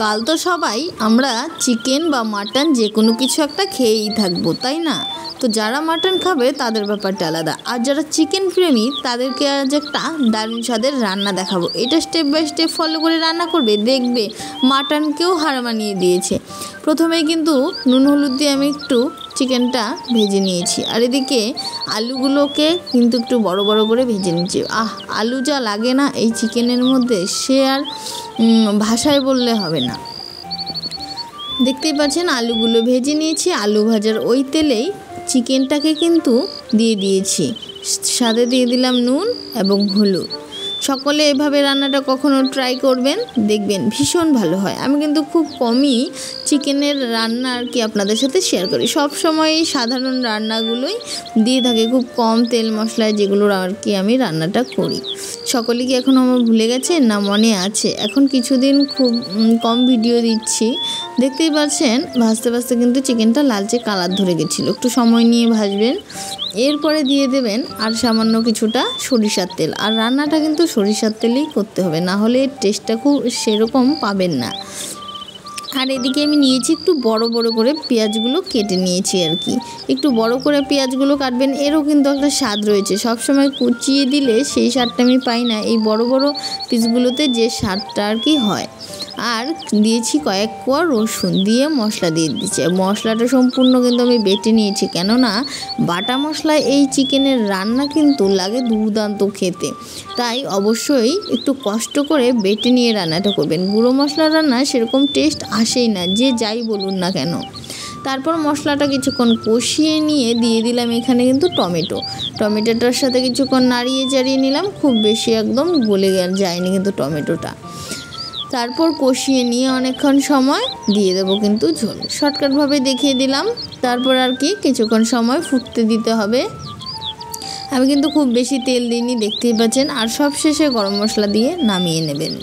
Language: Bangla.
কাল তো সবাই আমরা চিকেন বা মাটন যে কোনো কিছু একটা খেয়েই থাকবো, তাই না? তো যারা মাটন খাবে তাদের ব্যাপারটা আলাদা, আর যারা চিকেন প্রেমী তাদেরকে আজ একটা দারুণ স্বাদের রান্না দেখাবো। এটা স্টেপ বাই স্টেপ ফলো করে রান্না করবে, দেখবে মাটনকেও হার মানিয়ে দিয়েছে। প্রথমেই কিন্তু নুন হলুদ দিয়ে আমি একটু চিকেনটা ভেজে নিয়েছি, আর এদিকে আলুগুলোকে কিন্তু একটু বড় বড় করে ভেজে নিয়েছি। আলু যা লাগে না এই চিকেনের মধ্যে, সে আর ভাষায় বললে হবে না। দেখতেই পাচ্ছেন আলুগুলো ভেজে নিয়েছি, আলু ভাজার ওই তেলেই চিকেনটাকে কিন্তু দিয়ে দিয়েছি, সাথে দিয়ে দিলাম নুন এবং হলুদ। সকলে এভাবে রান্নাটা কখনো ট্রাই করবেন, দেখবেন ভীষণ ভালো হয়। আমি কিন্তু খুব কমই চিকেনের রান্না আর কি আপনাদের সাথে শেয়ার করি, সব সময় সাধারণ রান্নাগুলোই দিয়ে থাকি, খুব কম তেল মশলায় যেগুলোর আর কি আমি রান্নাটা করি। সকলে কি এখন আমার ভুলে গেছেন না মনে আছে? এখন কিছুদিন খুব কম ভিডিও দিচ্ছি। দেখতেই পাচ্ছেন ভাজতে ভাজতে কিন্তু চিকেনটা লালচে কালার ধরে গেছিলো, একটু সময় নিয়ে ভাজবেন। এরপরে দিয়ে দেবেন আর সামান্য কিছুটা সরিষার তেল, আর রান্নাটা কিন্তু সরিষার তেলেই করতে হবে, না হলে টেস্টটা খুব সেরকম পাবেন না। আর এদিকে আমি নিয়েছি একটু বড় বড় করে পেঁয়াজগুলো কেটে নিয়েছি আর কি, একটু বড় করে পেঁয়াজগুলো কাটবেন, এরও কিন্তু একটা স্বাদ রয়েছে। সবসময় কুচিয়ে দিলে সেই স্বাদটা আমি পাই না, এই বড় বড় পিসগুলোতে যে স্বাদটা আর কি হয়। আর দিয়েছি কয়েক কোয়া রসুন, দিয়ে মশলা দিয়ে দিচ্ছি। মশলাটা সম্পূর্ণ কিন্তু আমি বেটে নিয়েছি, কেননা বাটা মশলায় এই চিকেনের রান্না কিন্তু লাগে দুর্দান্ত খেতে, তাই অবশ্যই একটু কষ্ট করে বেটে নিয়ে রান্নাটা করবেন। গুঁড়ো মশলার রান্না সেরকম টেস্ট আসেই না, যে যাই বলুন না কেন। তারপর মশলাটা কিছুক্ষণ কষিয়ে নিয়ে দিয়ে দিলাম এখানে কিন্তু টমেটোটার সাথে কিছুক্ষণ নাড়িয়ে চাড়িয়ে নিলাম, খুব বেশি একদম গলে যায়নি কিন্তু টমেটোটা। তারপর কষিয়ে নিয়ে অনেকক্ষণ সময় দিয়ে দেবো কিন্তু ঝোল, শর্টকাটভাবে দেখিয়ে দিলাম। তারপর আর কি কিছুক্ষণ সময় ফুটতে দিতে হবে। আমি কিন্তু খুব বেশি তেল দিইনি, দেখতেই পাচ্ছেন। আর সব শেষে গরম মশলা দিয়ে নামিয়ে নেবেন।